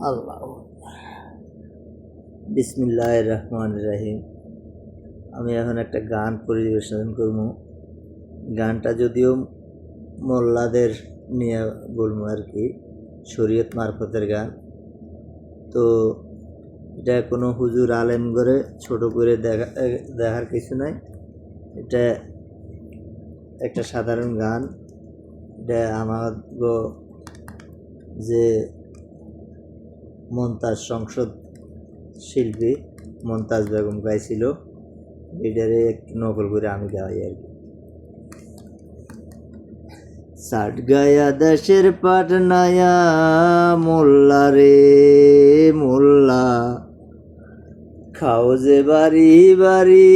আল্লাহ বিসমিল্লাহির রহমানির রহিম। আমি এখন একটা গান পরিবেশন করবো। গানটা যদিও মোল্লাদের নিয়ে বলবো আর কি, শরীয়ত মারফতের গান। তো এটা কোনো হুজুর আলেম করে ছোট করে দেখার কিছু নাই। এটা একটা সাধারণ গান। এটা আমার যে মমতাজ সংসদ শিল্পী মমতাজ বেগম গাইছিল, এটারে নকল করে আমি গাই আর কি। সাট গায়া দেশের পাটনায়া মোল্লা রে মোল্লা, খাও যে বাড়ি বাড়ি,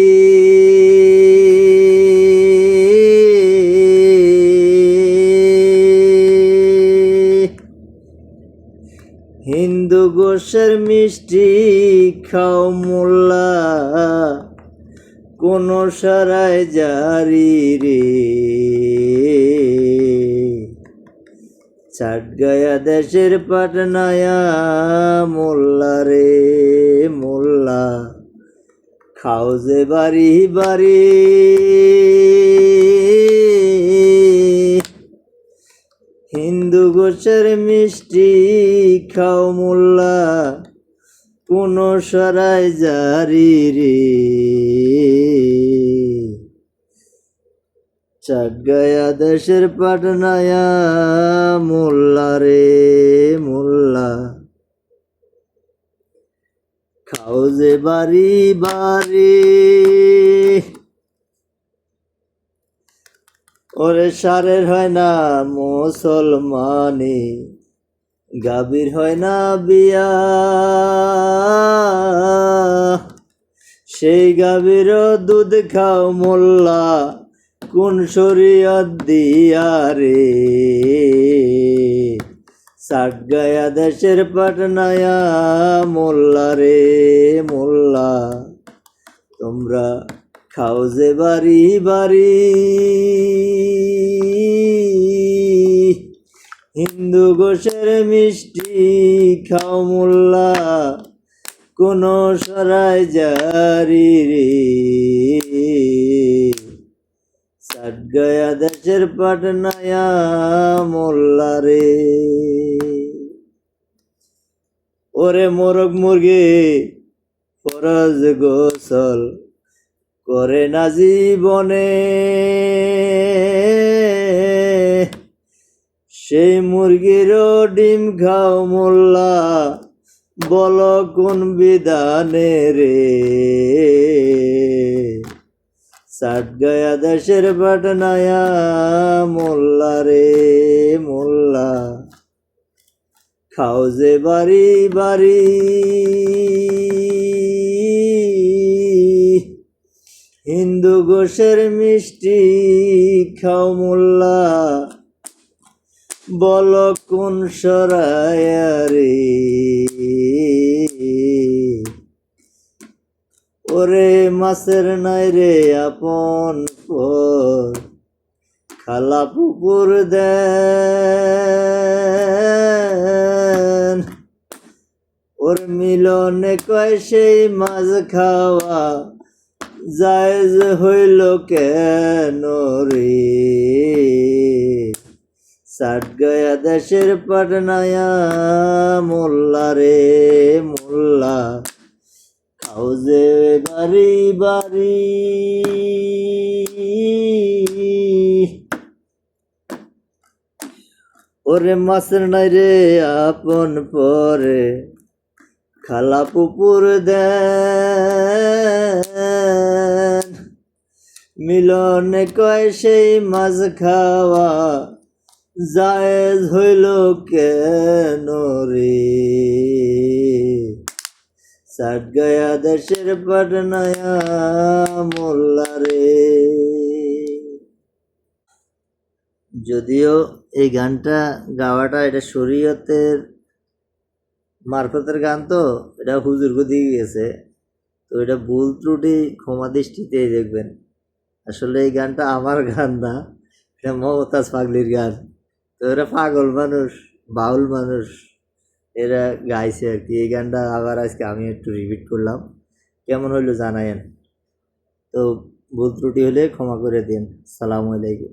হিন্দু গোশের মিষ্টি খাও মোল্লা, কোন সারায় জারি রে। চাট গায়া দেশের পাটনায়া মোল্লা রে মোল্লা, খাও যে বাড়ি বাড়ি, হিন্দু গোশের মিষ্টি খাও মোল্লা, কোন সরাই জারি রে। চাট গায়া দেশের পাটনায়া মোল্লা রে মোল্লা, খাও যে বাড়ি বাড়ি। ওরে সারের হয় না মুসলমানি, গাভীর হয় না বিয়া, সেই গাভীরও দুধ খাও মোল্লা, কোন শরীয়ত দিয়া রে। সাট গায়া দেশের পাটনায়া মোল্লা রে মোল্লা, তোমরা খাও যে বাড়ি বাড়ি, হিন্দু গোশের মিষ্টি খাও মোল্লা, কোন সরাই জারি রে। সাট গায়া দেশের পাটনায়া মোল্লা রে। ওরে মোরগ মুরগি ফরজ গোসল করে না জীবনে, সেই মুরগিরও ডিম খাও মোল্লা, বলো কোন বিধানে রে। সাট গায়া দেশের পাটনায়া মোল্লা রে মোল্লা, খাও যে বাড়ি বাড়ি, হিন্দু গোশের মিষ্টি খাও মোল্লা, বলো কোন সরায়া রে। ওরে মাছের নাই রে আপন পর, খালা পুকুর দেন, ওর মিলনে কয় সেই মাছ খাওয়া, জায়েজ হইল কেন রে। সাট গায়া দেশের পাটনায়া মোল্লা রে মোল্লা, খাও যে বাড়ি বাড়ি। ওরে মাছের নাই রে আপন পরে, খালা পুকুর দেন, মিলনে কয় সেই মাছ খাওয়া, জায়েজ হইল কেন রে। সাট গায়া দেশের পাটনায়া মোল্লা রে। যদিও এই গানটা গাওয়াটা এটা শরীয়তের মারফতের গান, তো এটা হুজুরকে দিয়ে গেছে, তো এটা ভুল ত্রুটি ক্ষমা দৃষ্টিতে দেখবেন। আসলে এই গানটা আমার গান না, এটা মমতাজ পাগলির গান। তো এরা পাগল মানুষ, বাউল মানুষ, এরা গাইছে আর কি। এই গানটা আবার আজকে আমি একটু রিপিট করলাম, কেমন হইলো জানায়েন। তো ভুল ত্রুটি হলে ক্ষমা করে দিন। সালামু আলাইকুম।